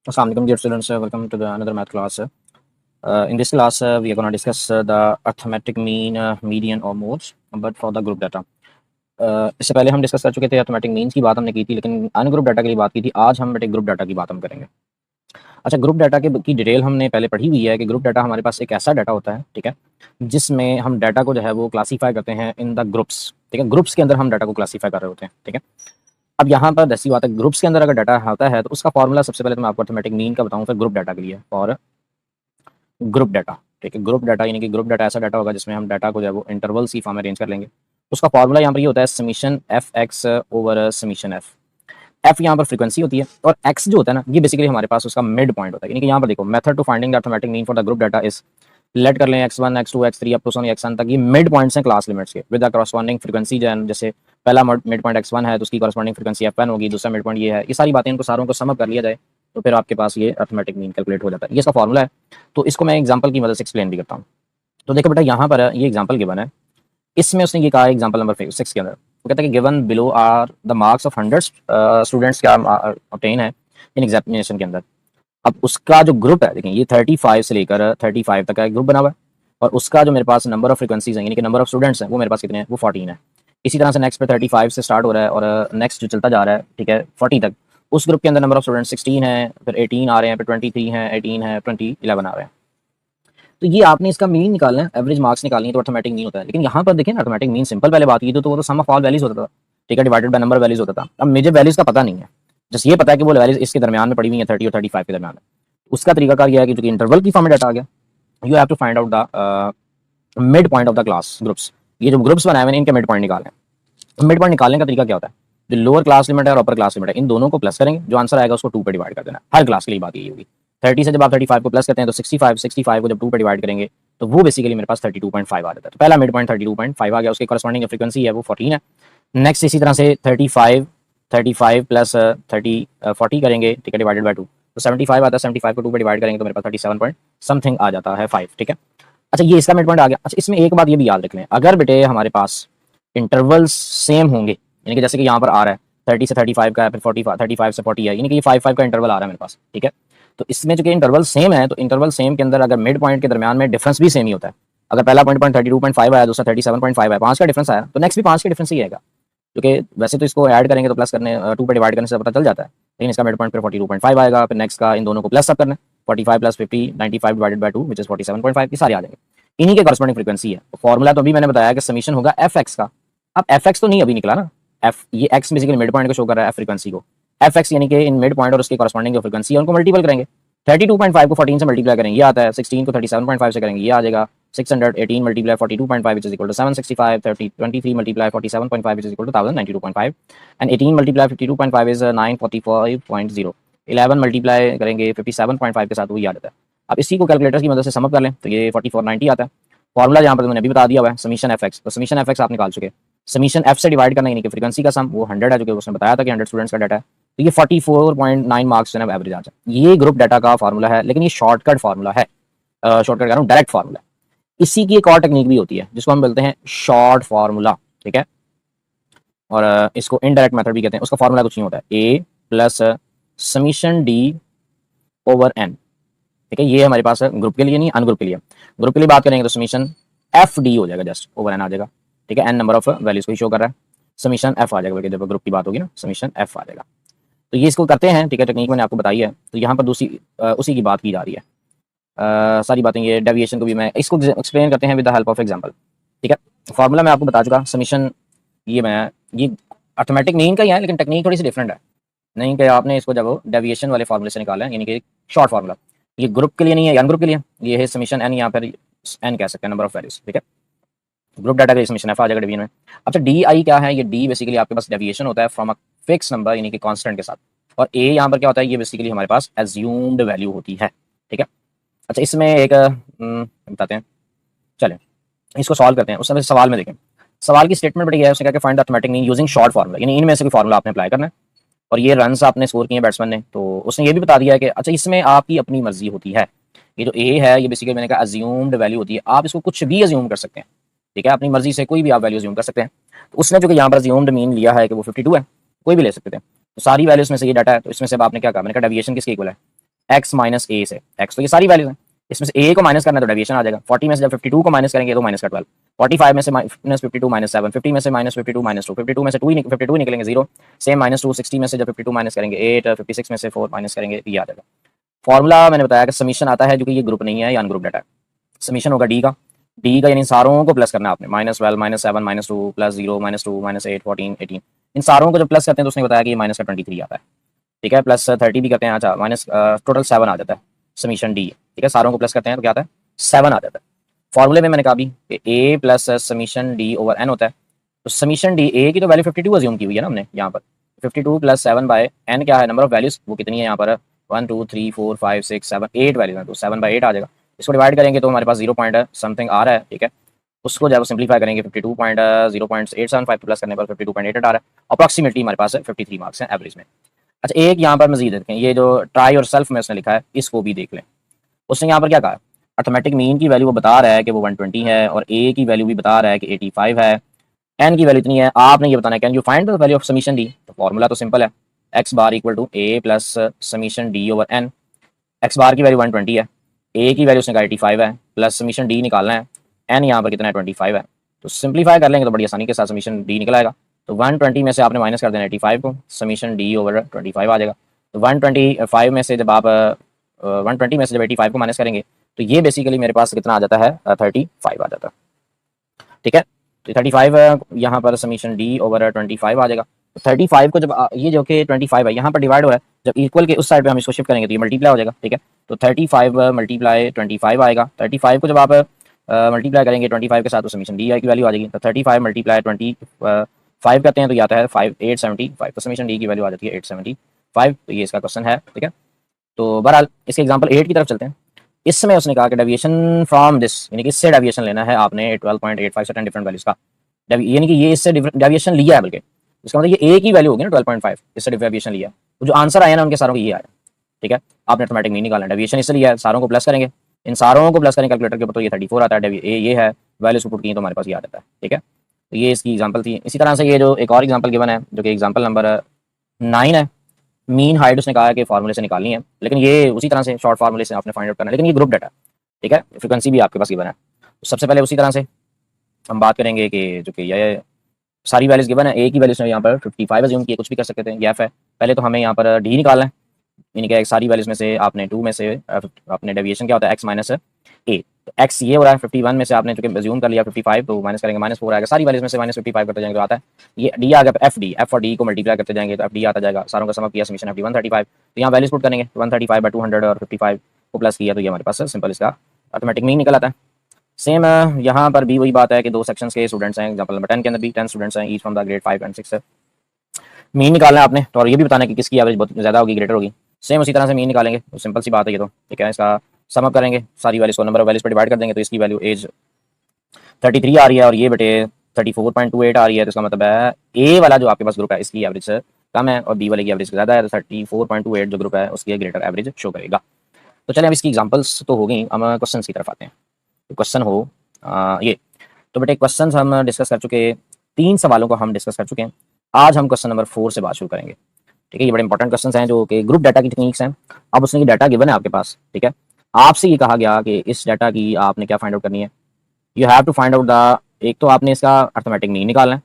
Assalamu alaikum, dear students. Welcome to the another math class. In this class, we are going to discuss the arithmetic mean, median or modes, but for the group data. इससे पहले हम discuss कर चुके थे arithmetic means की बात हमने की थी, लेकिन अनग्रुप डाटा के लिए बात की थी। आज हम बेटे ग्रुप डाटा की बात हम करेंगे। अच्छा, ग्रुप डाटा की डिटेल हमने पहले पढ़ी हुई है कि ग्रुप डाटा हमारे पास एक ऐसा डाटा होता है, ठीक है, जिसमें हम डाटा को जो है वो क्लासीफाई करते हैं इन द ग्रुप्स। ठीक है, ग्रुप्स के अंदर हम डाटा को क्लासीफाई कर रहे होते हैं। ठीक है, अब यहाँ पर दसी बात है, ग्रुप्स के अंदर अगर डाटा होता है तो उसका फॉर्मूला सबसे पहले तो मैं आपको अर्थमेटिक मीन का बताऊँ, फिर ग्रुप डाटा के लिए और ग्रुप डाटा। ठीक है, ग्रुप डाटा यानी कि ग्रुप डाटा ऐसा डाटा होगा जिसमें हम डाटा को जो है वो इंटरवल्स की फॉर्म में अरेंज कर लेंगे। उसका फॉर्मूला यहाँ पर ये होता है summation F X over summation F. F यहाँ पर फ्रीक्वेंसी होती है और एक्स जो होता है ना, ये बेसिकली हमारे पास उसका मिड पॉइंट होता है। यानी कि यहाँ पर देखो, method to finding the arithmetic mean for the group data is, let कर लें x1 x2 x3 up to Soni xn तक, ये मिड पॉइंट्स हैं क्लास लिमिट्स के विद द करस्पॉन्डिंग फ्रीक्वेंसी जो है, जैसे पहला मिड पॉइंट x1 है तो उसकी करस्पॉन्डिंग फ्रीक्वेंसी f1 होगी, दूसरा मिड पॉइंट ये है। ये सारी बातें इनको सारों को सम अप कर लिया जाए तो फिर आपके पास ये अर्थमेटिक मीन कैलकुलेट हो जाता है। ये इसका फॉर्मूला है। तो इसको मैं एग्जांपल की मदद से एक्सप्लेन भी करता हूँ। तो देखो बेटा, यहाँ पर ये एग्जांपल गिवन है, इसमें उसने ये कहा एग्जांपल नंबर 6 के अंदर, वो कहता है कि given below are the marks of 100 students क्या ऑब्टेन है इन एग्जामिनेशन के अंदर। अब उसका जो ग्रुप है, देखें, ये 35 से लेकर 35 तक का एक ग्रुप बना हुआ है और उसका जो मेरे पास नंबर ऑफ फ्रीक्वेंसीज है यानी कि नंबर ऑफ स्टूडेंट्स हैं वो मेरे पास कितने हैं, वो 14 है। इसी तरह से नेक्स्ट पे 35 से स्टार्ट हो रहा है और नेक्स्ट जो चलता जा रहा है, ठीक है, 40 तक। उस ग्रुप के अंदर नंबर ऑफ स्टूडेंट्स 16 है, फिर 18 आ रहे हैं, फिर 23 हैं, 18 है, 20, 11 आ रहे हैं। तो ये आपने इसका मीन निकालना है, एवरेज मार्क्स निकालनी है, तो अर्थमेटिक मीन होता है। लेकिन यहाँ पर देखिए ना, अर्थमेटिक मीन सिंपल पहले बात की तो वो तो सम ऑफ ऑल वैल्यूज होता था, ठीक है, डिवाइडेड बाय नंबर वैल्यूज होता था। अब मुझे वैल्यूज का पता नहीं है, जैसे ये पता है कि वो वैल्यूज इसके दरमियान में पड़ी हुई है, 30 और 35 के दरमियान में। उसका तरीकाकार यह है कि जो कि इंटरवल की फॉर्म में डाटा आ गया, you have to find out the mid point of the class groups. ये जो ग्रुप्स बनाए हुए हैं इनके मिड पॉइंट निकालने हैं। मिड पॉइंट निकालने का तरीका क्या होता है, जो लोअर क्लास लिमिट है और अपर क्लास लिमिट है, इन दोनों को प्लस करेंगे, जो आंसर आएगा उसको 2 पे डिवाइड कर देना। हर क्लास के लिए बात यही होगी। 30 से जब आप 35 को प्लस करते हैं तो 65 को जब 2 पे डिवाइड करेंगे तो वो बेसिकली मेरे पास 32.5 आ जाता है। तो पहला मिड पॉइंट 32.5 आ गया, उसके करस्पॉन्डिंग फ्रीक्वेंसी है वो 14 है। नेक्स्ट इसी तरह से 35 प्लस 40 करेंगे, ठीक है, डिवाइडेड बाय 2 तो 75 आता है। 75 को 2 पे डिवाइड करेंगे तो मेरे पास 37 पॉइंट समथिंग आ जाता है 5। ठीक है, अच्छा, ये इसका मिड पॉइंट आ गया। अच्छा, इसमें एक बात ये भी याद रख लें, अगर बेटे हमारे पास इंटरवल्स सेम होंगे, यानी कि जैसे कि यहाँ पर आ रहा है 30 से 35 का है, फिर 35 से 40 है, यानी कि ये 5 का इंटरवल आ रहा है मेरे पास। ठीक है, तो इसमें जो कि इंटरवल सेम है, तो इंटरवल सेम के अंदर अगर मिड पॉइंट के दरमियान में डिफरेंस भी सेम ही होता है, अगर पहला पॉइंट 32.5 आया, दूसरा 37.5 आया, 5 का डिफरेंस आया, तो नेक्स्ट भी 5 के डिफरेंस ही आएगा। क्योंकि वैसे तो इसको ऐड करेंगे तो प्लस करने 2 पे डिवाइड करने से पता चल जाता है, लेकिन इसका मिड पॉइंट फिर 42.5 आएगा। फिर नेक्स्ट का इन दोनों को प्लस सब करना है, 45 plus 50 95 divided by 2 which is 47.5, ये सारे आ जाएंगे। इन्हीं के कॉरस्पॉन्डिंग फ्रीक्वेंसी है। फॉर्मूला तो अभी मैंने बताया कि समीशन होगा एफ एक्स का। अब एफ एक्स तो नहीं अभी निकला ना, एफ ये एक्स बेसिकली मिड पॉइंट को शो कर रहा है, एफ फ्रीक्वेंसी को। एफ एक्स यानी कि इन मिड पॉइंट और उसके कॉरस्पॉन्डिंग जो फ्रीक्वेंसी है उनको मल्टीपल करेंगे। 32.5 को 14 से मल्टीप्लाई करेंगे, ये आता है। 16 को 37.5 से करेंगे, ये आ जाएगा। 618 multiply 42.5 which is equal to 765. 23 multiply 47.5 which is equal to 1092.5 and 18 multiply 52.5 is 945.0. 11 multiply करेंगे 57.5 के साथ, वो ये आ जाता है। अब इसी को कैलकुलेटर की मदद से समअप कर लें तो ये 4490 आता है। फॉर्मूला यहाँ पर मैंने अभी बता दिया हुआ है, समीशन एफ एक्स। तो समीशन एफ एक्स आप निकाल चुके। समीशन एफ से डिवाइड करना यानी कि फ्रीक्वेंसी का सम, वो 100 है, जो कि उसने बताया था कि 100 स्टूडेंट्स का डाटा है। तो ये 44.9 मार्क्स जो है एवरेज आ जाए। ये ग्रुप डाटा का फॉर्मूला है, लेकिन ये शॉर्टकट फॉर्मूला है, शॉर्टकट कह रहा हूँ, डायरेक्ट फॉर्मूला है। इसी की एक और टेक्निक भी होती है जिसको हम बोलते हैं शॉर्ट फार्मूला। ठीक है, और इसको इनडायरेक्ट मेथड भी कहते हैं। उसका फार्मूला कुछ नहीं होता है, A plus summation D over N. ठीक है, ये हमारे पास है ग्रुप के लिए, नहीं अनग्रुप के लिए। ग्रुप के लिए बात करेंगे तो समीशन एफ डी हो जाएगा, जस्ट ओवर एन आ जाएगा। ठीक है, एन नंबर ऑफ वैल्यूज को शो कर रहा है, समीशन एफ आ जाएगा, बल्कि जब ग्रुप की बात होगी ना समीशन एफ आ जाएगा। तो ये इसको करते हैं, ठीक है, टेक्निक मैंने आपको बताई है। तो यहाँ पर दूसरी उसी की बात की जा रही है। सारी बातें, ये डेविएशन को भी मैं इसको एक्सप्लेन करते हैं with the help of example. ठीक है, फार्मूला मैं आपको बता चुका, समीशन, ये अर्थमेटिक मीन का ही है, लेकिन टेक्निक थोड़ी सी डिफरेंट है। नहीं कि आपने इसको जब डेविएशन वाले फार्मूले से निकाला है, यानी कि शॉर्ट फार्मूला। ये ग्रुप के लिए नहीं है, एन ग्रुप के लिए ये है समीशन एन, यहाँ पर एन कह सकते हैं, नंबर ऑफ वैल्यूज। ठीक है, ग्रुप डाटा का समीशन एफ आ जाएगा डिवीजन में। अच्छा, डी आई क्या है, ये डी बेसिकली आपके पास डेविएशन होता है फ्रॉम अ फिक्स नंबर यानी कि कांस्टेंट के साथ। और ए यहाँ पर क्या होता है, ये बेसिकली हमारे पास एज्यूम्ड वैल्यू होती है। ठीक है, अच्छा, इसमें एक बताते हैं, चलें इसको सॉल्व करते हैं। उसमें सवाल में देखें, सवाल की स्टेटमेंट बड़ी है, उसने कहा कि find the arithmetic mean using short formula, यानी इनमें से कोई फार्मूला आपने अप्लाई करना है। और ये रन्स आपने स्कोर किए बैट्समैन ने, तो उसने ये भी बता दिया है कि अच्छा इसमें आपकी अपनी मर्जी होती है। ये जो ए है ये बेसिकली मैंने कहा अज्यूम्ड वैल्यू होती है, आप इसको कुछ भी अज्यूम कर सकते हैं। ठीक है, अपनी मर्जी से कोई भी आप वैल्यू अज्यूम कर सकते हैं। तो उसने जो कि यहाँ पर अज्यूम्ड मीन लिया है कि वो 52 है, कोई भी ले सकते थे। तो सारी वैल्यूज में से ये डाटा है, तो इसमें से आपने क्या कहा, मैंने कहा डेविएशन किसके इक्वल है, एक्स माइनस ए से एक्स, तो ये सारी वैल्यूज हैं, इसमें से ए को माइनस करना है तो डेविएशन आ जाएगा। 40 में से जब 52 को माइनस करेंगे तो माइनस का 12, 45 में से माइनस 52 माइनस 7, 50 में से माइनस 52 माइनस 2, 52 में से 52 निकलेंगे 0, सेम माइनस 2, 60 में से जब 52 माइनस करेंगे 8, 56 में से 4 माइनस करेंगे ये आ जाएगा। फॉर्मूला मैंने बताया कि समीशन आता है जो कि ये ग्रुप नहीं है या अनग्रुप डाटा है। समीशन होगा डी का यानी सारों को प्लस करना है आपने, -12 -7 -2 +0 -2 -8 14 18, इन सारों को जब प्लस करते हैं तो उसने बताया कि ये माइनस का 23 आता है, ठीक है, प्लस 30 भी करते हैं, अच्छा माइनस टोटल 7 आ जाता है समीशन डी, ठीक है, सारों को प्लस करते हैं तो क्या आता है 7 आ जाता है। फॉर्मूले में मैंने कहा भी कि A plus summation D over N होता है, तो समीशन डी ए की तो वैल्यू 52 अज्यूम की हुई है ना हमने यहाँ पर, 52 + 7 बाय एन क्या है नंबर ऑफ वैल्यूज, वो कितनी है यहाँ पर 1 2 3 4 5 6 7 8 वैल्यूज है, तो 7/8 आ जाएगा। इसको डिवाइड करेंगे तो हमारे पास 0 पॉइंट समथिंग आ रहा है, ठीक है, उसको जब सिंपलीफाई करेंगे 52.0.875 प्लस करने पर 52.88 आ रहा है, अप्रॉक्सीमेटली हमारे पास 53 मार्क्स हैं एवरेज में। अच्छा एक यहाँ पर मजीद देखें, ये जो ट्राई और सेल्फ में उसने लिखा है इसको भी देख लें। उसने यहाँ पर क्या कहा, अर्थमेटिक मीन की वैल्यू वो बता रहा है कि वो 120 है और ए की वैल्यू भी बता रहा है कि 85 है, एन की वैल्यू इतनी है, आपने ये बताना है can you find the value of summation D, तो फॉर्मूला तो सिंपल है, X bar equal to A plus summation D over N, X bar की वैल्यू 120 है, ए की वैल्यू उसने कहा 85 है, प्लस समीशन डी निकालना है, एन यहाँ पर कितना है 25 है, तो सिंपलीफाई कर लेंगे तो बड़ी आसानी के साथ समीशन डी निकल आएगा। तो 120 में से आपने माइनस कर देना 85 को, समीशन डी ओवर 25 आ जाएगा। तो 125 में से जब आप 120 में से जब 85 को माइनस करेंगे तो ये बेसिकली मेरे पास कितना आ जाता है 35 आ जाता है, ठीक है, तो 35 यहाँ पर समीशन डी ओवर 25 आ जाएगा। तो 35 को जब ये जो कि 25 है यहाँ पर डिवाइड हो रहा है, जब इक्वल के उस साइड पे हम इसको शिफ्ट करेंगे तो ये मल्टीप्लाई हो जाएगा, ठीक है, तो 35 मल्टीप्लाई 25 आएगा, 35 को जब आप मल्टीप्लाई करेंगे 25 के साथ तो समीशन डी की वैल्यू आ जाएगी, तो 35 मल्टीप्लाई 25 करते हैं तो ये आता है 875, तो समीशन डी की वैल्यू आ जाती है 875, तो ये इसका क्वेश्चन है, ठीक है। तो बहरहाल इसके एग्जाम्पल 8 की तरफ चलते हैं। इसमें उसने कहा कि डेविएशन फ्रॉम दिस, यानी कि इससे डेविएशन लेना है आपने 12.85 से 10 डिफरेंट वैल्यूज का, यानी कि ये इससे डेविएशन लिया है, बल्कि इसका मतलब ये ए की वैल्यू होगी ना 12.5, इससे डेविएशन लिया, तो जो आंसर आया ना उनके सारों को ये आया, ठीक है, आपने अर्थमेटिक मीन निकालना है, डेविएशन इससे लिया है, सारों को प्लस करेंगे, इन सारों को प्लस करेंगे कैलकुलेटर के ऊपर तो ये 34 आता है, ये है वैल्यूज को पुट की तो हमारे पास ये आ जाता है, ठीक है, तो ये इसकी एग्जाम्पल थी। इसी तरह से ये जो एक और एग्जाम्पल गिवन है जो कि एग्जाम्पल नंबर 9 है, मीन हाइट उसने कहा है कि फार्मूले से निकालनी है, लेकिन ये उसी तरह से शॉर्ट फार्मूले से आपने फाइंड आउट करना है, लेकिन ये ग्रुप डाटा, ठीक है, फ्रीक्वेंसी भी आपके पास गिवन है। तो सबसे पहले उसी तरह से हम बात करेंगे कि जो कि ये सारी वैल्यूज गिवन है, ए की वैल्यूज यहाँ पर 55 अज्यूम की, कुछ भी कर सकते थे, गैप है, पहले तो हमें यहाँ पर डी निकालना है, यानी कि सारी वैल्यूज में से आपने 2 में से अपने डेविएशन क्या होता है एक्स माइनस ए, तो एक्स ये हो रहा है 51 में से आपने चूंकि अज्यूम कर लिया 55, तो माइनस करेंगे -4 आएगा, सारी वैल्यूज में से -55 करते जाएंगे तो आता है ये डी आ गया, एफ और डी को मल्टीप्लाई करते जाएंगे तो एफ डी आता जाएगा, सारों का सम किया समीशन एफ डी 135, तो यहाँ वैल्यूज पुट करेंगे 135/200 और 55 को प्लस किया तो ये हमारे पास सिंपल इसका ऑटोमेटिक मीन निकल आता है। सेम यहाँ पर भी वही बात है कि 2 सेक्शंस के स्टूडेंट्स हैं, एग्जांपल नंबर 10 के अंदर भी 10 स्टूडेंट्स हैं each from the grade 5 and 6, mean निकालना है आपने, तो और ये भी बताना है कि किसकी एवरेज बहुत ज़्यादा होगी ग्रेटर होगी, सेम उसी तरह से मीन निकालेंगे, तो सिंपल सी बात है ये, तो ठीक है, इसका सम अप करेंगे, सारी वैल्यूज को नंबर ऑफ वैल्यूज पर डिवाइड कर देंगे तो इसकी वैल्यू एज 33 आ रही है और ये बेटे 34.28 आ रही है, तो इसका मतलब है ए वाला जो आपके पास ग्रुप है इसकी एवरेज कम है और बी वाले की एवरेज ज़्यादा है, तो 34.28 जो ग्रुप है उसकी ग्रेटर एवरेज शो करेगा। तो चलें अब इसकी एग्जांपल्स तो हो गई, हम क्वेश्चन की तरफ आते हैं। तो क्वेश्चन हो ये, तो बेटे क्वेश्चन हम डिस्कस कर चुके, 3 सवालों को हम डिस्कस कर चुके हैं, आज हम क्वेश्चन नंबर 4 से बात शुरू करेंगे, ठीक है, ये बड़े इंपॉर्टेंट क्वेश्चन हैं जो कि ग्रुप डाटा की टेक्निक्स हैं। अब उसने ये डाटा गिवन है आपके पास, ठीक है, आपसे ये कहा गया कि इस डाटा की आपने क्या फाइंड आउट करनी है, you have to find out the, एक तो आपने इसका अर्थमेटिक मीन निकालना है,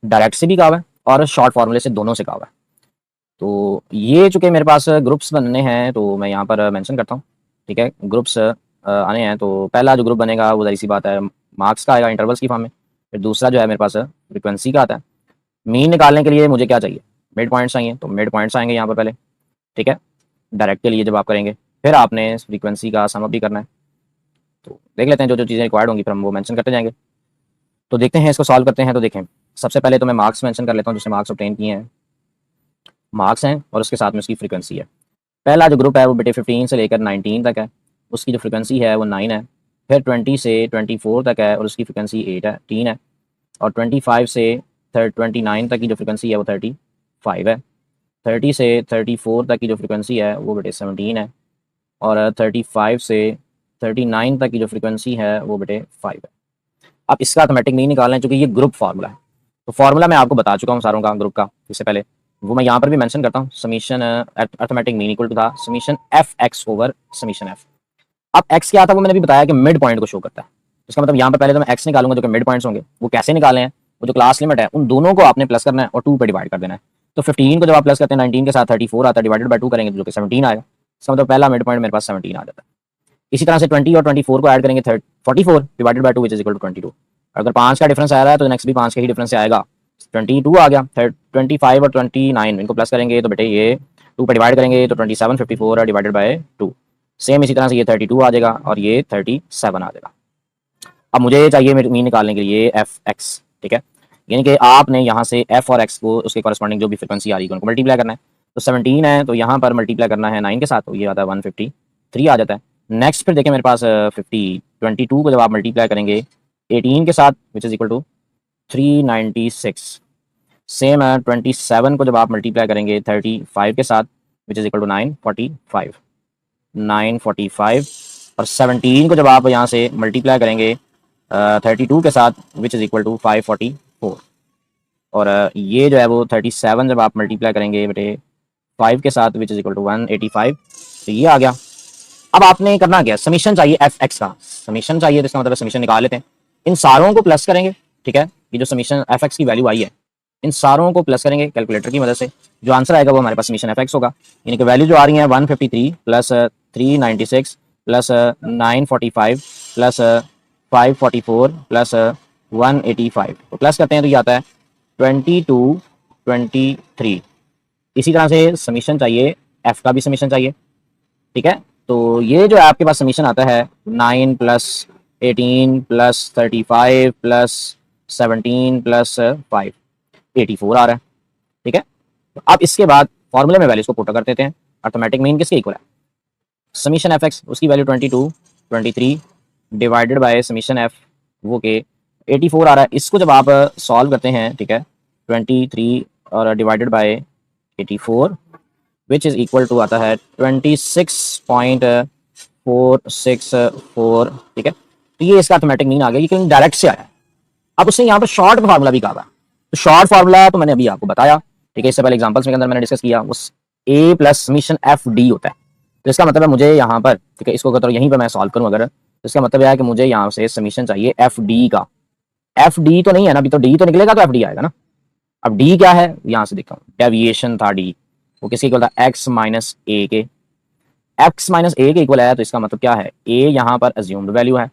डायरेक्ट से भी कहा हुआ है और शॉर्ट फार्मूले से दोनों से कहा हुआ है। तो ये चूंकि मेरे पास ग्रुप्स बनने हैं तो मैं यहाँ पर मेंशन करता हूँ, ठीक है, ग्रुप्स आने हैं, तो पहला जो ग्रुप बनेगा वो ज़ाहिर सी बात है मार्क्स का आएगा इंटरवल्स की फॉर्म में, फिर दूसरा जो है मेरे पास फ्रिक्वेंसी का आता है। मीन निकालने के लिए मुझे क्या चाहिए, मिड पॉइंट्स चाहिए, तो मिड पॉइंट्स आएंगे यहाँ पर पहले, ठीक है, डायरेक्ट के लिए जब आप करेंगे, फिर आपने फ्रीक्वेंसी का सम अप भी करना है, तो देख लेते हैं जो जो चीज़ें रिक्वायर्ड होंगी फिर हम वो मेंशन करते जाएंगे। तो देखते हैं इसको सॉल्व करते हैं। तो देखें सबसे पहले तो मैं मार्क्स मेंशन कर लेता हूँ, जिससे मार्क्स ऑब्टेन किए हैं, मार्क्स हैं और उसके साथ में उसकी फ्रीक्वेंसी है। पहला जो ग्रुप है वो बेटे 15 से लेकर 19 तक है, उसकी जो फ्रीक्वेंसी है वो 9 है, फिर 20 से 24 तक है और उसकी फ्रीक्वेंसी 8 है 3 है, और 25 से 29 तक की जो फ्रीक्वेंसी है वो 35 है, 30 से 34 तक की जो फ्रीक्वेंसी है वो बेटे 17 है, और 35 से 39 तक की जो फ्रीक्वेंसी है वो बेटे 5 है। अब इसका ऑटोमेटिक मीन निकालना है, चूंकि ये ग्रुप फार्मूला है, तो फार्मूला मैं आपको बता चुका हूँ सारों का ग्रुप का इससे पहले, वो मैं यहाँ पर भी मेंशन करता हूँ। Summation arithmetic mean equal to था summation F X over summation F. अब एक्स क्या था वो मैंने भी बताया कि मिड पॉइंट को शो करता है। इसका मतलब यहाँ पर पहले तो मैं एक्स निकालूंगा जो कि मिड पॉइंट्स होंगे। वो कैसे निकाले हैं, वो जो क्लास लिमिट है उन दोनों को आपने प्लस करना है और 2 पे डिवाइड कर देना है। तो 15 को जब आप प्लस करते हैं 19 के साथ 34 आता है, डिवाइडेड बाय 2 करेंगे तो जो कि 17 आएगा। इसका मतलब पहला मिड पॉइंट मेरे पास 17 आ जाता है। इसी तरह से 20 और 24 को ऐड करेंगे 44 divided by 2 which is equal to 22। अगर 5 का डिफरेंस आ रहा है तो नेक्स्ट भी 5 के ही डिफरेंस से आएगा। 22 आ गया। 25 और 29 इनको प्लस करेंगे तो बेटे ये 2 पे डिवाइड करेंगे तो 27 54 डिवाइडेड बाय 2। सेम इसी तरह से ये 32 आ जाएगा और ये 37 आ जाएगा। अब मुझे चाहिए मीन निकालने के लिए एफ एक्स, ठीक है। यानी कि आपने यहाँ से एफ और एक्स को उसके कॉरस्पॉन्डिंग जो भी फ्रिक्वेंसी आ रही है उनको मल्टीप्लाई करना है। तो 17 है तो यहाँ पर मल्टीप्लाई करना है 9 के साथ, तो ये आता है 153 आ जाता है। नेक्स्ट फिर देखिए मेरे पास 22 को जब आप मल्टीप्लाई करेंगे 18 के साथ which is equal to 396। Same है 27 को जब आप मल्टीप्लाई करेंगे 35 के साथ विच इज इक्वल टू 945 और 17 को जब आप यहाँ से मल्टीप्लाई करेंगे 32 के साथ विच इज इक्वल टू 544 और ये जो है वो 37 जब आप मल्टीप्लाई करेंगे बेटे 5 के साथ विच इज इक्वल टू 185, तो ये आ गया। अब आपने करना क्या, समीशन चाहिए एफ एक्स का। समीशन चाहिए तो इसका मतलब समीशन निकाल लेते हैं। इन सारों को प्लस करेंगे, ठीक है। ये जो समीशन एफ एक्स की वैल्यू आई है इन सारों को प्लस करेंगे कैलकुलेटर की मदद से। जो आंसर आएगा वो हमारे पास समीशन एफ एक्स होगा। यानी कि वैल्यू जो आ रही है 153 प्लस 396 प्लस 945 प्लस 544 प्लस 185 तो प्लस करते हैं तो ये आता है 2223। इसी तरह से समीशन चाहिए एफ का भी समीशन चाहिए, ठीक है। तो ये जो आपके पास समीशन आता है 9 प्लस 18 प्लस 35 प्लस 17 प्लस 5 84 आ रहा है, ठीक है। तो अब इसके बाद फॉर्मूले में वैल्यूज को पुट कर देते हैं। अर्थमेटिक मीन किसके इक्वल है, समीशन एफ एक्स उसकी value 22 23 divided by summation F वो के 84 आ रहा है। इसको जब आप सॉल्व करते हैं, ठीक है, 23 और divided by 84 which is equal to आता है 26.464, ठीक है। तो ये इसका अर्थमेटिक मीन आ गया, ये डायरेक्ट से आया है। अब उसने यहाँ पर शॉर्ट फार्मूला भी कहा था, तो शॉर्ट फार्मूला तो मैंने अभी आपको बताया, ठीक है। इससे पहले एग्जांपल्स में अंदर मैंने डिस्कस किया उस ए प्लस समीशन एफ डी होता है। तो इसका मतलब है मुझे यहाँ पर, ठीक है, इसको अगर यहीं पर मैं सॉल्व करूँ अगर, तो इसका मतलब है कि मुझे यहाँ से समीशन चाहिए एफ डी का। एफ डी तो नहीं है ना अभी, तो डी तो निकलेगा तो एफ डी आएगा ना। अब डी क्या है यहाँ से देखता हूँ, डेविएशन था डी, वो किसके इक्वल था एक्स माइनस ए के। एक्स माइनस ए के इक्वल है तो इसका मतलब क्या है, ए यहाँ पर अज्यूम्ड वैल्यू है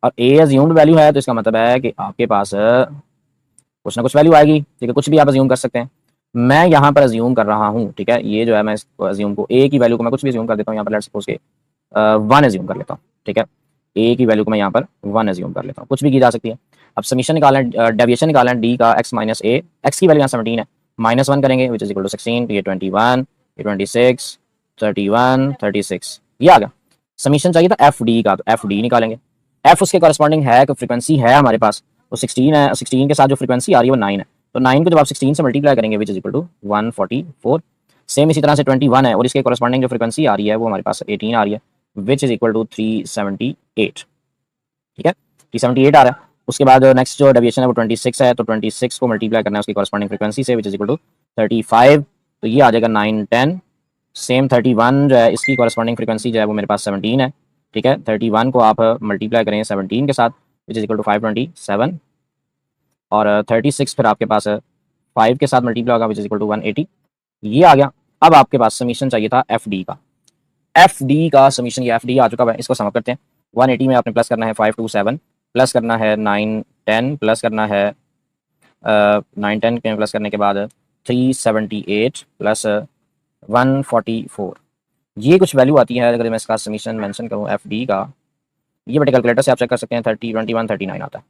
और ए अज्यूम्ड वैल्यू है तो इसका मतलब है कि आपके पास कुछ ना कुछ वैल्यू आएगी, ठीक है। कुछ भी आप अज्यूम कर सकते हैं। मैं यहाँ पर अज्यूम कर रहा हूँ, ठीक है, ये जो है मैं इसको अज्यूम को ए की वैल्यू को मैं कुछ भी अज्यूम कर देता हूँ। यहाँ पर लेट्स सपोज के 1 अज्यूम कर लेता हूँ, ठीक है। ए की वैल्यू को मैं यहाँ पर 1 अज्यूम कर लेता हूँ, कुछ भी की जा सकती है। अब समीशन निकालें, डेविएशन निकालें डी का एक्स माइनस ए, एक्स की वैल्यू यहाँ 17 है, -1 करेंगे विच इज इक्वल टू 16, तो ये 21, ये 26, 31, 36 ये आ गया। समीशन चाहिए था एफ डी का, तो एफ डी निकालेंगे। एफ उसके कॉरस्पॉन्डिंग है कि फ्रीक्वेंसी है हमारे पास, तो 16 है, 16 के साथ जो फ्रीक्वेंसी आ रही है वो 9 है, तो 9 को जब आप 16 से मल्टीप्लाई करेंगे which is equal to 144। Same इसी तरह से 21 है और इसके कॉरस्पॉन्डिंग जो फ्रीक्वेंसी आ रही है वो हमारे पास 18 आ रही है विच इज इक्वल टू 378, ठीक है, 378 आ रहा है। उसके बाद नेक्स्ट जो डेविएशन है वो 26 है, तो 26 को मल्टीप्लाई करना है उसकी कॉरस्पॉन्डिंग फ्रीक्वेंसी से विच इज इक्वल टू 35, तो ये आ जाएगा 9 10। सेम 31 जो है इसकी कॉरस्पॉन्डिंग फ्रीक्वेंसी जो है वो मेरे पास 17 है, ठीक है। 31 को आप मल्टीप्लाई करें 17 के साथ विच इज इक्वल टू 527 और 36 फिर आपके पास 5 के साथ मल्टीप्लाई होगा विच इज इक्वल टू 180, ये आ गया। अब आपके पास समीशन चाहिए था एफ डी का। एफ डी का समीशन, ये एफ डी आ चुका है, इसको सम करते हैं। 180 में आपने प्लस करना है 527 प्लस करना है 910 प्लस करना है 910 के प्लस करने के बाद 378 प्लस 144, ये कुछ वैल्यू आती है। अगर मैं इसका समीशन मेंशन करूँ एफ डी का, ये बेटे कैलकुलेटर से आप चेक कर सकते हैं, 30 21 39 आता है।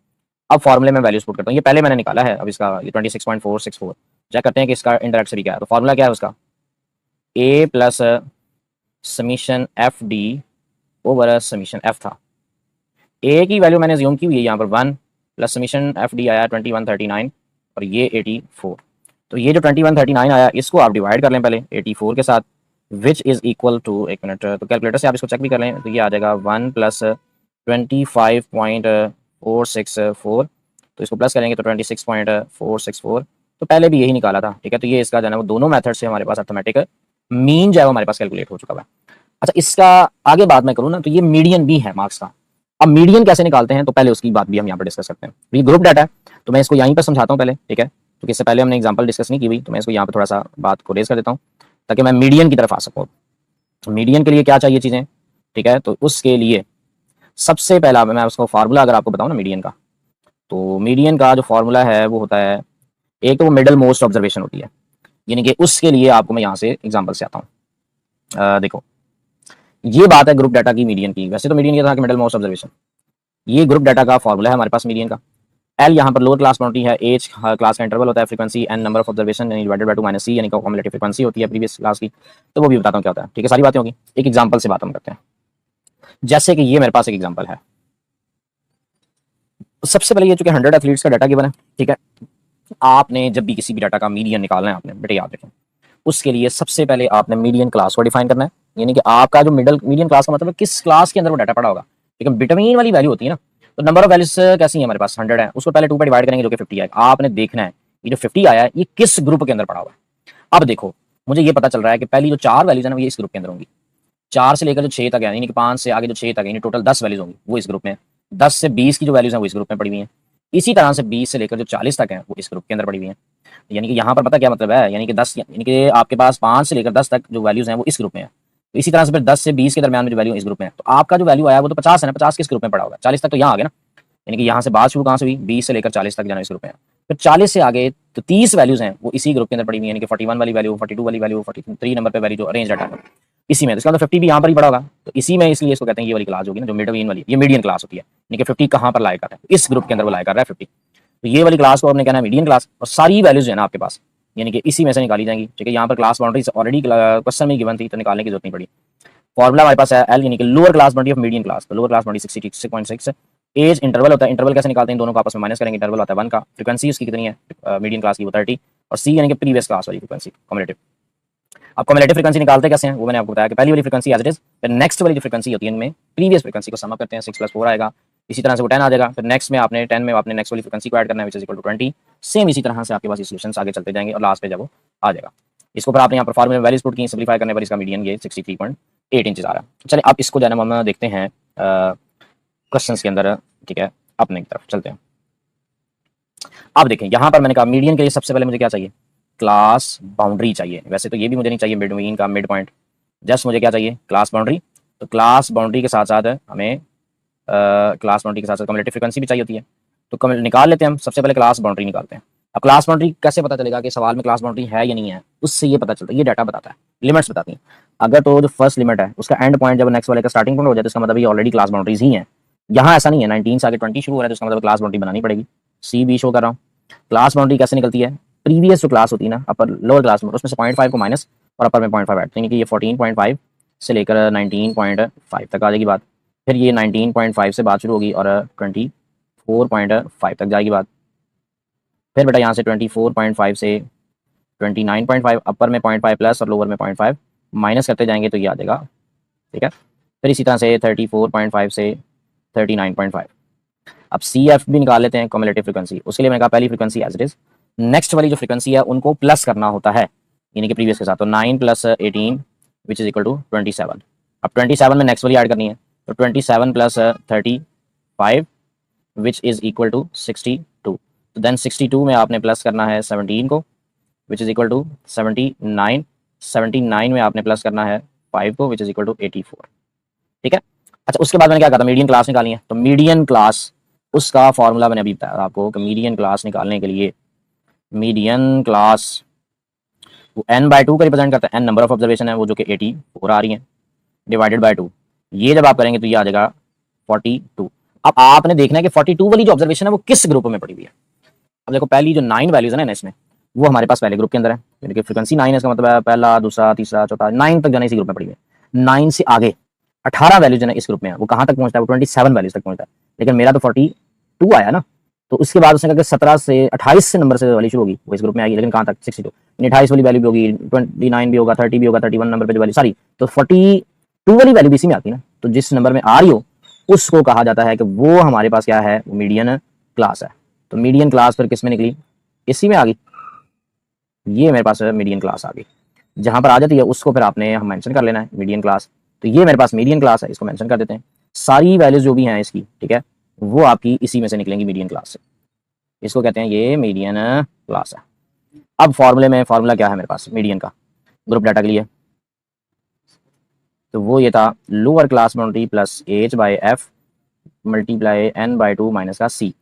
अब फॉर्मूले में वैल्यूज पुट करता हूँ, ये पहले मैंने निकाला है, अब इसका ये 26.464 चेक करते हैं कि इसका इंडायरेक्ट से भी क्या है। तो फॉर्मूला क्या है उसका, A plus summation F D over summation F था। ए की वैल्यू मैंने ज्यूम की हुई है यहाँ पर 1 प्लस समीशन एफ डी आया 2139 और ये 84। तो ये जो 2139 आया इसको आप डिवाइड कर लें पहले 84 के साथ विच इज इक्वल टू, एक मिनट, तो कैलकुलेटर से आप इसको चेक भी कर लें, तो ये आ जाएगा 1 प्लस 25.464, तो इसको प्लस करेंगे तो 26.464 तो पहले भी यही निकाला था, ठीक है। तो ये इसका जो है ना वो दोनों मेथड से हमारे पास अर्थमेटिक मीन जो है वो हमारे पास कैलकुलेट हो चुका है। अच्छा, इसका आगे बात मैं करूँ ना तो ये मीडियन भी है मार्क्स का। अब मीडियन कैसे निकालते हैं तो पहले उसकी बात भी हम यहाँ पर डिस्कस करते हैं। ये ग्रुप डाटा है, तो मैं इसको यहीं पर समझाता हूँ पहले, ठीक है, क्योंकि इससे पहले हमने एग्जाम्पल डिस्कस नहीं की हुई, तो मैं इसको यहाँ पर थोड़ा सा बात को रेस कर देता हूँ ताकि मैं मीडियन की तरफ आ सकूँ। मीडियन के लिए क्या चाहिए चीज़ें, ठीक है, तो उसके लिए सबसे पहला मैं उसको फार्मूला अगर आपको बताऊँ ना मीडियन का, तो मीडियन का जो फार्मूला है वो होता है, एक तो वो मिडल मोस्ट ऑब्जर्वेशन होती है, यानी कि उसके लिए आपको मैं यहाँ से एग्जाम्पल से आता हूँ। देखो, ये बात है ग्रुप डाटा की मीडियन की। वैसे तो मीडियन ये था कि मिडल मोस्ट ऑब्जर्वेशन, ये ग्रुप डाटा का फॉर्मूला है हमारे पास मीडियन का। एल यहाँ पर लोअर क्लास बाउंड्री है, एज क्लास का इंटरवल होता है, frequency N number of observation divided by 2 minus C यानी कि कम्युलेटिव फ्रीक्वेंसी होती है प्रीवियस क्लास की। तो वो भी बताता हूँ क्या होता है, ठीक है, सारी बातें होगी। एक एग्जांपल से बात हम करते हैं, जैसे कि ये मेरे पास एक एग्जांपल है। सबसे पहले ये चूंकि 100 एथलीट्स का डाटा गिवन है, ठीक है, आपने जब भी किसी भी डाटा का मीडियन निकालना है आपने बेटे याद रखें, उसके लिए सबसे पहले आपने मीडियन क्लास को डिफाइन करना है, यानी कि आपका जो मीडियन क्लास का मतलब किस क्लास के अंदर वो डाटा पड़ा होगा। लेकिन बिटवीन वाली वैल्यू होती है ना, तो नंबर ऑफ वैल्यूज कैसी है हमारे पास 100 है, उसको पहले 2 पे डिवाइड करेंगे जो कि 50 आएगा। आपने देखना है ये जो 50 आया है ये किस ग्रुप के अंदर पड़ा हुआ है। अब देखो, मुझे ये पता चल रहा है कि पहली जो 4 वैल्यूज है ना ये इस ग्रुप के अंदर होंगी, 4 से लेकर जो 6 तक है, यानी कि 5 से आगे जो 6 तक है, यानी टोटल 10 वैल्यूज होंगी वो इस ग्रुप में है। 10 से 20 की जो वैल्यूज हैं वो इस ग्रुप में पड़ी हुई हैं। इसी तरह से 20 से लेकर जो 40 तक है वो इस ग्रुप के अंदर पड़ी हुई हैं। यानी कि यहाँ पर पता क्या मतलब है, यानी कि 10, यानी कि आपके पास 5 से लेकर 10 तक जो वैल्यूज हैं वो इस ग्रुप में है। तो इसी तरह से फिर 10 से 20 के दरमियान में जो वैल्यू इस ग्रुप में है, तो आपका जो वैल्यू आया वो तो 50 है ना, 50 किस ग्रुप में पड़ा होगा, 40 तक तो यहाँ आ गया ना। यानी कि यहाँ से बात शुरू कहाँ से हुई, 20 से लेकर 40 तक जाना इस ग्रुप में है। फिर 40 से आगे तो 30 वैल्यूज हैं वो इसी ग्रुप के अंदर पड़ी हुई है, यानी कि 41 वाली वैल्यू, 42 वाली वैल्यू, 43 नंबर पे वैल्यू जो अरेंज डाटा है इसी में। इसका मतलब 50 भी यहाँ पर ही पड़ा होगा, तो इसी में इसलिए इसको कहते हैं ये वाली क्लास होगी ना जो मिडवीन वाली, ये मीडियन क्लास होती है। यानी कि 50 कहाँ पर लाया कर रहा है, इस ग्रुप के अंदर वो लाया कर रहा है 50। तो ये वाली क्लास को आपने कहना है मीडियन क्लास, और सारी वैल्यूज है ना आपके पास यानी कि इसी में से निकाली जाएंगी, ठीक है। यहाँ पर क्लास बाउंड्री ऑलरेडी क्वेश्चन में गिवन थी तो निकालने की जरूरत नहीं पड़ी। फॉर्मुला हमारे पास है एल यानी कि lower class boundary of median class, तो lower class boundary 66.6। H interval होता है, इंटरवल कैसे निकालते हैं, दोनों को आपस में माइनस करेंगे, इंटरवल होता है 1 का। फ्रीक्वेंसी उसकी कितनी है मीडियन क्लास की, वो 30। और सी यानी कि प्रीवियस क्लास वाली फ्रीक्वेंसी कम्युलेटिव। अब कम्युलेटिव फ्रीक्वेंसी निकालते कैसे हैं वो मैंने आपको बताया कि पहली वाली फ्रीक्वेंसी एज इट इज, फिर नेक्स्ट वाली जो फ्रीक्वेंसी होती है इनमें प्रीवियस फ्रीक्वेंसी को सम अप करते हैं, 6 + 4 आएगा। इसी तरह से वो 10 आ जाएगा, फिर नेक्स्ट में आपने 10 में आपने नेक्स्ट वाली फ्रीक्वेंसी को ऐड करना है which is equal to 20। Same इसी तरह से आपके पास सॉल्यूशंस आगे चलते जाएंगे और लास्ट पे जब वो आ जाएगा। इसको फिर आपने यहाँ पर फॉर्मूले में वैल्यूज पुट की, सिंपलीफाई करने पर इसका मीडियन ये 63.8 इंचेस आ रहा है। चलिए अब इसको जो है हम देखते हैं क्वेश्चन के अंदर, ठीक है, अपने की तरफ चलते हैं। अब देखें यहाँ पर मैंने कहा मीडियन के लिए सबसे पहले मुझे क्या चाहिए, क्लास बाउंड्री चाहिए। वैसे तो ये भी मुझे नहीं चाहिए मिडवीन का मिड पॉइंट, जस्ट मुझे क्या चाहिए क्लास बाउंड्री। तो क्लास बाउंड्री के साथ साथ हमें क्लास बाउंड्री के साथ साथ कम्युलेटिव फ्रीक्वेंसी भी चाहिए होती है। तो निकाल लेते हैं हम, सबसे पहले क्लास बाउंड्री निकालते हैं। अब क्लास बाउंड्री कैसे पता चलेगा कि सवाल में क्लास बाउंड्री है या नहीं है, उससे ये पता चलता है, ये डाटा बताता है, लिमिट्स बताती हैं। अगर तो जो फर्स्ट लिमिट है उसका एंड पॉइंट जब नेक्स्ट वाले का स्टार्टिंग पॉइंट हो जाए तो इसका मतलब ये ऑलरेडी क्लास बाउंड्रीज ही है। यहाँ ऐसा नहीं है, 19 से आगे 20 शुरू हो रहा है तो इसका मतलब क्लास बाउंड्री बनानी पड़ेगी। सी बी शो कर रहा हूँ। क्लास बाउंड्री कैसे निकलती है, प्रीवियस जो क्लास होती है ना अपर लोअर क्लास में, उसमें से 0.5 को माइनस और अपर में 0.5 ऐड, यानी कि ये 14.5 से लेकर 19.5 तक आ जाएगी बात। फिर ये 19.5 से बात शुरू होगी और 24.5 तक जाएगी बात। फिर बेटा यहाँ से 24.5 से 29.5, अपर में 0.5 प्लस और लोअर में 0.5 माइनस करते जाएंगे तो ये आ जाएगा, ठीक है। फिर इसी तरह से 34.5 से 39.5। अब सी एफ भी निकाल लेते हैं कम्युलेटिव फ्रीक्वेंसी। उसके लिए मैंने कहा पहली frequency as it is, next वाली जो फ्रीक्वेंसी है उनको प्लस करना होता है यानी कि प्रीवियस के साथ। तो 9 + 18 विच इज इक्वल टू 27। अब 27 में नेक्स्ट वाली ऐड करनी है, तो 27 + 35 विच इज इक्वल टू 62। तो देन 62 में आपने प्लस करना है 17 को विच इज इक्वल टू 79। 79 में आपने प्लस करना है 5 को विच इज इक्वल टू 84, ठीक है। अच्छा, उसके बाद मैंने क्या कहा था, मीडियन क्लास निकाली है। तो मीडियन क्लास उसका फॉर्मूला मैंने अभी बताया आपको कि मीडियन क्लास निकालने के लिए मीडियन क्लास वो n/2 का रिप्रेजेंट करता है, n नंबर ऑफ ऑब्जर्वेशन है वो जो कि 84 आ रही है डिवाइडेड बाय 2। ये जब आप करेंगे तो ये आ जाएगा 42। अब आपने देखना है कि 42 वाली जो ऑब्जर्वेशन है वो किस ग्रुप में पड़ी हुई है। अब देखो पहली जो 9 वैल्यूज है ना इसमें, वो हमारे पास पहले ग्रुप के अंदर है, यानी कि फ्रीक्वेंसी 9 है, इसका मतलब है पहला दूसरा तीसरा चौथा 9 तक जाने इसी ग्रुप में पड़ी हुई है। 9 से आगे 18 वैल्यूज है इस ग्रुप में है, वो कहाँ तक पहुंचता है, वो 27 वैल्यूज तक पहुंचता है। लेकिन मेरा तो 42 आया ना, तो उसके बाद उसने कहा कि 17 से 28 से नंबर से वाली शुरू होगी वो इस ग्रुप में आएगी, लेकिन कहाँ तक 62। 28 वाली वैल्यू भी होगी, 29 भी होगा, 30 भी होगा, 31 नंबर पे जो वैल्यू सारी, तो 42 वाली वैल्यू भी इसी में आती है ना। तो जिस नंबर में आ रही हो उसको कहा जाता है कि वो हमारे पास क्या है, वो मीडियन क्लास है। तो मीडियन क्लास फिर किस में निकली, इसी में आ गई, ये मेरे पास मीडियन क्लास आ गई। जहाँ पर आ जाती है उसको फिर आपने हम मेंशन कर लेना है मीडियन क्लास। तो ये मेरे पास मीडियन क्लास है, इसको मेंशन कर देते हैं। सारी वैल्यूज जो भी हैं इसकी, ठीक है, वो आपकी इसी में से निकलेंगी मीडियन क्लास से। इसको कहते हैं ये मीडियन क्लास है। अब फॉर्मूले में फॉर्मूला क्या है मेरे पास मीडियन का ग्रुप डाटा के लिए, तो वो ये था lower class boundary plus H by F multiply N by two minus का सी।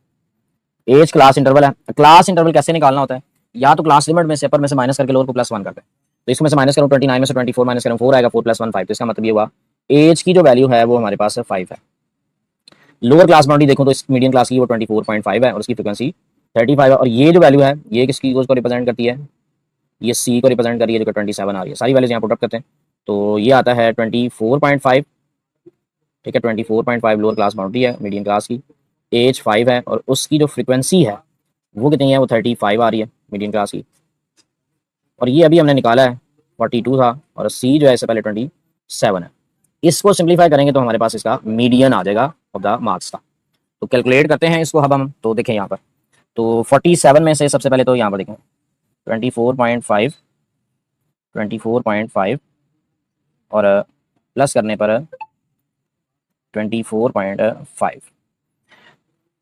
एज क्लास इंटरवल है। क्लास इंटरवल कैसे निकालना होता है, या तो क्लास लिमिट में से अपर में से माइनस करके लोअर को प्लस वन करते हैं। तो इसमें से माइनस करूँ 29 में से 24 माइनस करूँ 4 आएगा, 4 प्लस 1 5। तो इसका मतलब ये हुआ एज की जो वैल्यू है वो हमारे पास 5 है। लोअर क्लास बाउंड्री देखो तो इस मीडियम क्लास की वो 24.5 है और उसकी फ्रिक्वेंसी 35 है। और ये जो वैल्यू है ये किसकी को रिप्रेजेंट करती है, ये सी को रिप्रेजेंट कर रही है, जो कि 27 आ रही है। सारी वैल्यूज यहाँ पुट अप करते हैं तो ये आता है 24.5। ठीक है, 24.5 लोअर क्लास बाउंड्री है मीडियम क्लास की, एज 5 है और उसकी जो फ्रिक्वेंसी है वो कितनी है, वो 35 आ रही है मीडियम क्लास की। और ये अभी हमने निकाला है 42 था और सी जो है इससे पहले 27 है। इसको सिंप्लीफाई करेंगे तो हमारे पास इसका मीडियन आ जाएगा ऑफ द मार्क्स का। तो कैलकुलेट करते हैं इसको अब हम। तो देखें यहाँ पर, तो 47 में से सबसे पहले तो यहाँ पर देखें 24.5 24.5 और प्लस करने पर 24.5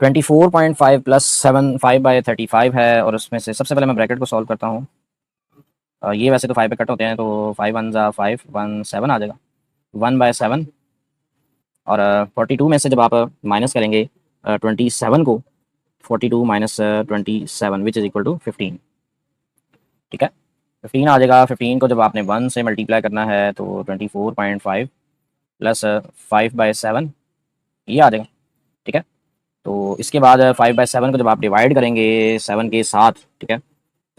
24.5 प्लस 7 5/35 है। और उसमें से सबसे पहले मैं ब्रैकेट को सॉल्व करता हूँ। ये वैसे तो 5 पे कट होते हैं तो 5 1 जा 5 1 7 आ जाएगा 1/7। और 42 में से जब आप माइनस करेंगे 27 को, 42 minus 27 which is equal to 15। ठीक है, 15 आ जाएगा। 15 को जब आपने 1 से मल्टीप्लाई करना है तो 24.5 प्लस 5/7 ये आ जाएगा। ठीक है, तो इसके बाद 5/7 को जब आप डिवाइड करेंगे 7 के साथ, ठीक है,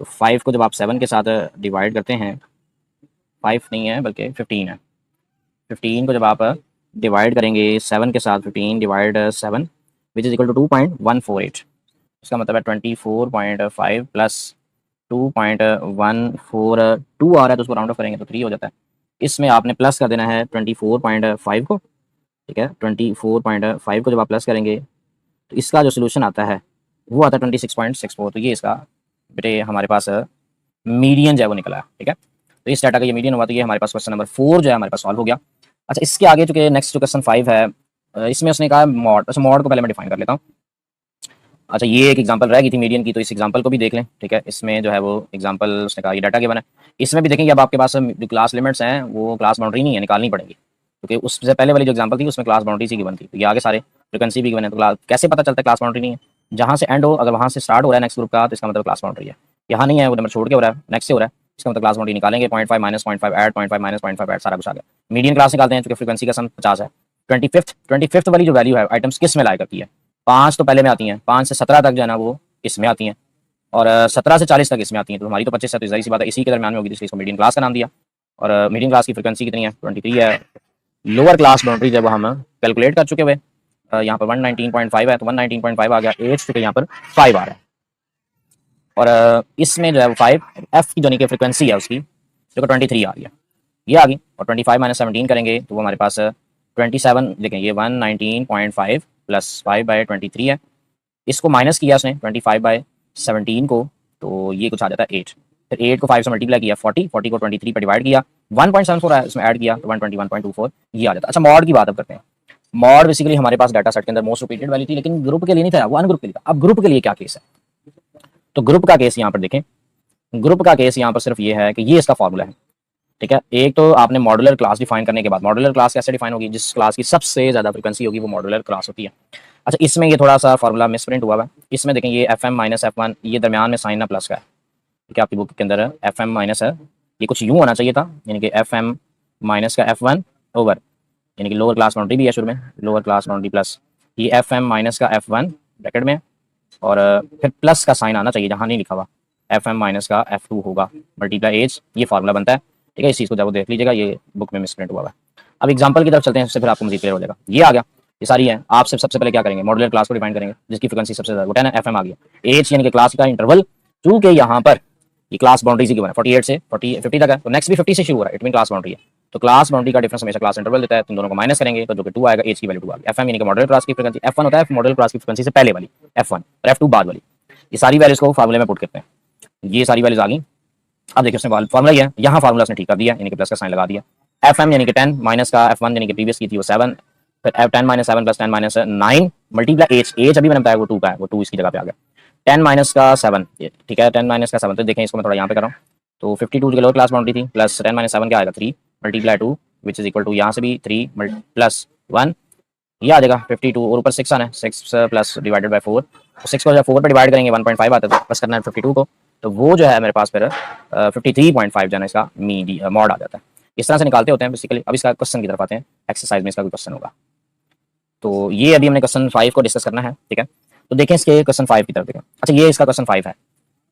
तो 5 को जब आप 7 के साथ डिवाइड करते हैं, 5 नहीं है बल्कि 15 है। 15 को जब आप डिवाइड करेंगे 7 के साथ, 15 divide 7 which is equal to 2.148। इसका मतलब है 24.5 प्लस 2.142 आ रहा है तो उसको राउंड ऑफ करेंगे तो 3 हो जाता है। इसमें आपने प्लस कर देना है 24.5 को। ठीक है, 24.5 को जब आप प्लस करेंगे तो इसका जो सोल्यूशन आता है वो आता है 26.64। तो ये इसका बेटे हमारे पास मीडियन जो है वो निकला है। ठीक है, तो इस डाटा का ये मीडियन हुआ। तो ये हमारे पास क्वेश्चन नंबर 4 जो है हमारे पास सॉल्व हो गया। अच्छा, इसके आगे चूंकि नेक्स्ट जो क्वेश्चन 5 है इसमें उसने कहा मॉड। अच्छा, मॉड को पहले मैं डिफाइन कर लेता हूँ। अच्छा, ये एक एग्जांपल रह गई थी मीडियन की, तो इस एग्जांपल को भी देख लें। ठीक है, इसमें जो है वो एग्जांपल उसने कहा ये डाटा गिवन है। इसमें भी देखेंगे अब आपके पास जो क्लास लिमिट्स हैं वो क्लास बाउंड्री नहीं है, निकालनी पड़ेगी, क्योंकि उससे पहले वाली जो एग्जांपल थी उसमें क्लास बाउंड्री सी गिवन थी। तो ये आगे सारे फ्रिक्वेंसी भी गिवन है। तो क्लास कैसे पता चलता है क्लास बाउंड्री नहीं है, जहाँ से एंड हो, अगर वहाँ से स्टार्ट हो रहा है नेक्स्ट ग्रुप का तो इसका मतलब क्लास बाउंड्री है। यहाँ नहीं है, वो नंबर छोड़ के हो रहा है, नेक्स्ट से हो रहा है, इसका मतलब क्लास बाउंड्री निकालेंगे। 0.5 माइनस 0.5 ऐड, 0.5 माइनस 0.5 ऐड, सारा कुछ आ गया। मीडियन क्लास निकालते हैं, चूंकि फ्रिक्वेंसी का सम 50 है। 25th वाली जो वैल्यू है आइटम्स किस में लाया करती है, 5 तो पहले में आती हैं, 5 से 17 तक जो है ना वो इसमें आती हैं, और 17 से 40 तक इसमें आती हैं। तो हमारी तो 25 है, तो जाहिर सी बात है इसी के दरमियान में होगी, इसलिए इसको मीडियन क्लास का नाम दिया। और मीडियन क्लास की फ्रिक्वेंसी कितनी है, 23 है। लोअर क्लास बाउंड्री जब हम कैलकुलेट कर चुके हुए, यहाँ पर 119.5 है तो 119.5 आ गया। एज चुके यहाँ पर 5 आ रहा है और इसमें जो है वो 5 एफ की जो की फ्रिक्वेंसी है उसकी जो कि 23 आ रही है, ये आ गई। और 25 माइनस 17 करेंगे तो वो हमारे पास 27, देखें ये 119.5 प्लस 5/23 है। इसको माइनस किया उसने 25/17 को, तो ये कुछ आ जाता है 8। फिर 8 को 5 से मल्टीप्लाई किया 40 को 23 पर डिवाइड किया, 1.74 है उसमें ऐड किया तो 121.24 ये आ जाता है। अच्छा, मॉड की बात अब करते हैं। मॉड बेसिकली हमारे पास डाटा सेट के अंदर मोस्ट रिपीटेड वाली थी, लेकिन ग्रुप के लिए नहीं था, वो अनग्रुप के लिए था। अब ग्रुप के लिए क्या केस है, तो ग्रुप का केस यहाँ पर देखें। ग्रुप का केस यहाँ पर सिर्फ ये है कि ये इसका फॉर्मूला है। ठीक है, एक तो आपने मॉडुलर क्लास डिफाइन करने के बाद, मॉडुलर क्लास कैसे डिफाइन होगी, जिस क्लास की सबसे ज्यादा फ्रिक्वेंसी होगी वो मॉडुलर क्लास होती है। अच्छा, इसमें ये थोड़ा सा फॉर्मूला मिसप्रिंट हुआ है। इसमें देखें ये F M minus F one, ये दरमियान में साइन ना प्लस का है। ठीक है, आपकी बुक के अंदर एफ एम माइनस है, ये कुछ यूँ होना चाहिए था, यानी कि एफ एम माइनस का एफ वन ओवर, यानी कि लोअर क्लास बाउंड्री भी है शुरू में, लोअर क्लास बाउंड्री प्लस ये एफ एम माइनस का एफ वन ब्रैकेट में, और फिर प्लस का साइन आना चाहिए जहाँ नहीं लिखा हुआ, एफ एम माइनस का एफ टू होगा मल्टीप्लाई एज, ये फार्मूला बनता है। ठीक है, इस चीज़ को जब वो देख लीजिएगा, ये बुक में मिसप्रिंट हुआ है। अब एग्जांपल की तरफ चलते हैं, उससे फिर आपको मज़ीद क्लियर हो जाएगा। ये आ गया, ये सारी है। आप सिर्फ सबसे पहले क्या करेंगे, मॉडुलर क्लास को डिफाइन करेंगे जिसकी फ्रिक्वेंसी सबसे ज़्यादा, वो 10 एफ एम आ गया। एज यानी कि क्लास का इंटरवल, चूंकि यहाँ पर ये क्लास बाउंड्री की गिवन है 48 से 50 तक है, तो नेक्स्ट भी 50 से शुरू हो रहा है, इट मीन क्लास बाउंड्री है। तो क्लास बाउंड्री का डिफरेंस हमेशा क्लास इंटरवल देता है, तुम दोनों को माइनस करेंगे तो जो कि 2 आएगा, एज की वैल्यू 2 आ गई। एफ एम यानी कि मॉडुलर क्लास की फ्रिक्वेंसी, एफ वन होता है मॉडुलर क्लास की फ्रिक्वेंसी से पहले वाली एफ वन और एफ टू बाद वाली। ये सारी वैल्यूज को फार्मूले में पुट करते हैं, ये सारी वैल्यूज आ गई। अब देखिए उसने फॉर्मूला ही है, यहाँ फार्मूला उसने ठीक कर दिया, यानी कि प्लस का साइन लगा दिया। एफ एम यानी कि 10 माइनस का एफ वन यानी कि प्रीवियस की थी वो 7, फिर F 10 minus 7 plus 10 minus 9 multiply H, H अभी मैंने बताया वो 2 का है, वो 2 इसकी जगह पे आ गया। 10 माइनस का 7, ठीक है 10 माइनस का 7, तो देखें इसको मैं थोड़ा यहाँ पे कर रहा हूँ, तो 52 की लोअर क्लास बाउंड्री थी, प्लस 10 माइनस 7 क्या आएगा 3 multiply 2 which is equal to यहाँ से भी 3 प्लस 1, ये आ जाएगा 52 और ऊपर 6 आना है, 6 प्लस डिवाइडेड बाय 4, 6 को जब 4 पे डिवाइड करेंगे 1.5 आता है, तो प्लस करना है 52 को, तो वो जो है मेरे पास फिर 53.5 जो है इसका मॉड आ जाता है। इस तरह से निकालते होते हैं बेसिकली। अब इसका क्वेश्चन की तरफ आते हैं, एक्सरसाइज में इसका कोई क्वेश्चन होगा, तो ये अभी हमने क्वेश्चन 5 को डिस्कस करना है, ठीक है। तो देखें इसके क्वेश्चन 5 की तरफ देखें। अच्छा ये इसका क्वेश्चन 5 है,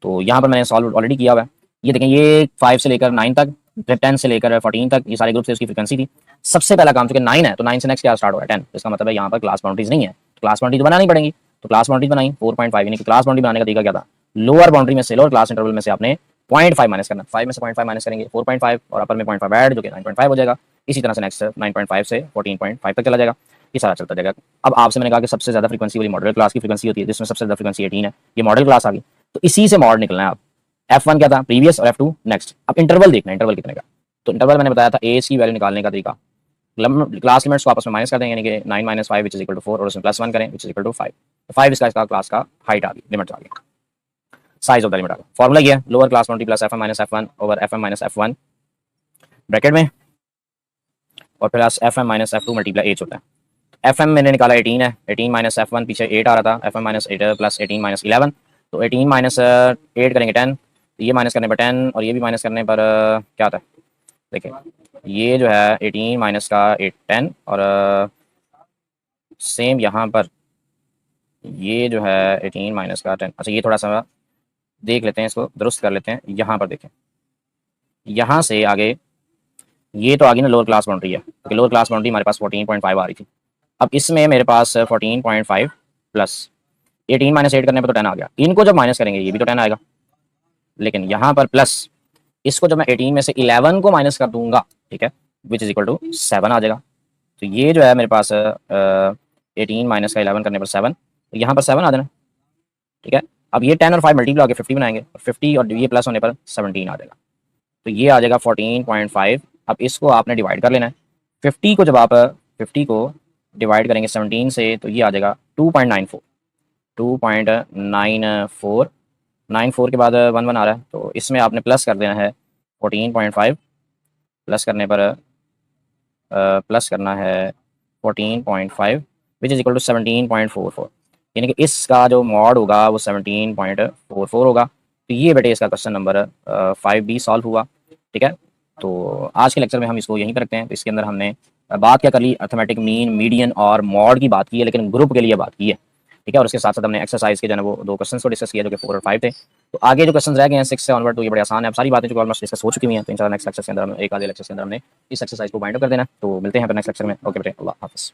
तो यहाँ पर मैंने सॉल्व ऑलरेडी किया हुआ है। ये देखें ये 5 से लेकर 9 तक, फिर 10 से लेकर 14 तक ये सारे ग्रुप से उसकी फ्रीक्वेंसी थी। सबसे पहला काम चूंकि 9 है, तो 9 से नेक्स्ट क्या स्टार्ट होगा 10, तो इसका मतलब है यहाँ पर क्लास बाउंड्रीज नहीं है, तो क्लास बाउंड्री तो बनानी पड़ेगी। तो क्लास बाउंड्री बनाई 4.5, यानी कि क्लास बाउंड्री बनाने का तरीका क्या था, लोअर बाउंड्री में से, लोअर क्लास इंटरवल में से आपने 0.5 माइनस करना, 5 में से 0.5 माइनस करेंगे 4.5 और अपर में 0.5 ऐड जो कि 9.5 हो जाएगा। इसी तरह से नेक्स्ट 9.5 से 14.5 तक चला जाएगा, ये सारा चलता जाएगा। अब आपसे मैंने कहा कि सबसे ज्यादा फ्रीक्वेंसी वाली मॉडल क्लास की फ्रीक्वेंसी होती है, जिसमें सबसे ज्यादा फ्रीक्वेंसी 18 है, ये मॉडल क्लास आ गई, तो इसी से मॉड निकलना है आप। F1 क्या था प्रीवियस और F2 नेक्स्ट। अब इंटरवल देखना है, इंटरवल कितने का, तो इंटरवल मैंने बताया था एज की वैल्यू निकालने का तरीका, क्लास लिमिट्स को आपस में माइनस कर देंगे, यानी कि 9 minus 5 which is equal to 4 और उसमें प्लस 1 करें विच इज इक्वल टू 5, तो 5 इसका क्लास का हाइट आ गई, लिमिट आ गई, साइज ऑफ द लिमिट आ गया। फॉर्मूला ये है lower class boundary plus F M minus F1 over F M minus F1 bracket में, और plus F M minus F2 multiply H होता है। एफ एम मैंने निकाला 18 है, 18 माइनस F1 पीछे 8 आ रहा था, F M minus 8 plus 18 minus 11, तो 18 माइनस 8 करेंगे 10, ये माइनस करने पर 10 और ये भी माइनस करने पर क्या आता है, देखिए ये जो है 18 माइनस का 8 10 और सेम यहाँ पर ये जो है 18 माइनस का 10। अच्छा ये थोड़ा सा देख लेते हैं, इसको दुरुस्त कर लेते हैं। यहाँ पर देखें, यहाँ से आगे ये तो आगे ना लोअर क्लास बाउंड्री है, क्योंकि लोअर क्लास बाउंड्री हमारे पास 14.5 आ रही थी। अब इसमें मेरे पास 14.5 प्लस 18 माइनस 8 करने पर तो 10 आ गया, इनको जब माइनस करेंगे ये भी तो 10 आएगा, लेकिन यहाँ पर प्लस इसको जब मैं 18 में से 11 को माइनस कर दूंगा, ठीक है, विच इज इक्वल टू 7 आ जाएगा। तो ये जो है मेरे पास 18 माइनस का 11 करने पर 7, तो यहाँ पर 7 आ जाना, ठीक है। अब ये 10 और 5 मल्टीप्लाई होकर 50 बनाएंगे, 50 और ये प्लस होने पर 17 आ जाएगा, तो ये आ जाएगा 14.5। अब इसको आपने डिवाइड कर लेना है, 50 को जब आप 50 को डिवाइड करेंगे 17 से, तो ये आ जाएगा 2.94, 2.94, 94 के बाद 1 1 आ रहा है, तो इसमें आपने प्लस कर देना है 14.5, प्लस करने पर प्लस करना है 14.5 विच इज इक्वल टू 17.44, यानी कि इसका जो मॉड होगा वो 17.44 होगा। तो ये बेटे इसका क्वेश्चन नंबर 5B सॉल्व हुआ, ठीक है। तो आज के लेक्चर में हम इसको यहीं पर रखते हैं। तो इसके अंदर हमने बात क्या कर ली, अर्थमेटिक मीन, मीडियन और मॉड की बात की है, लेकिन ग्रुप के लिए बात की है, ठीक है। और उसके साथ साथ हमने एक्सरसाइज के जो है वो 2 क्वेश्चन को डिस्कस किया जो कि 4 और 5 थे। तो आगे जो क्वेश्चन रह गए हैं 6 से ऑनवर्ड, तो ये बड़े आसान है, अब सारी बातें जो ऑलमोस्ट डिस्कस हो चुकी हैं। तो इंशाल्लाह नेक्स्ट लेक्चर के अंदर हम एक आधे लेक्चर के अंदर हमने इस एक्सरसाइज को बाइंड अप कर देना। तो मिलते हैं फिर नेक्स्ट लेक्चर में। ओके बेटे, अल्लाह हाफिज़।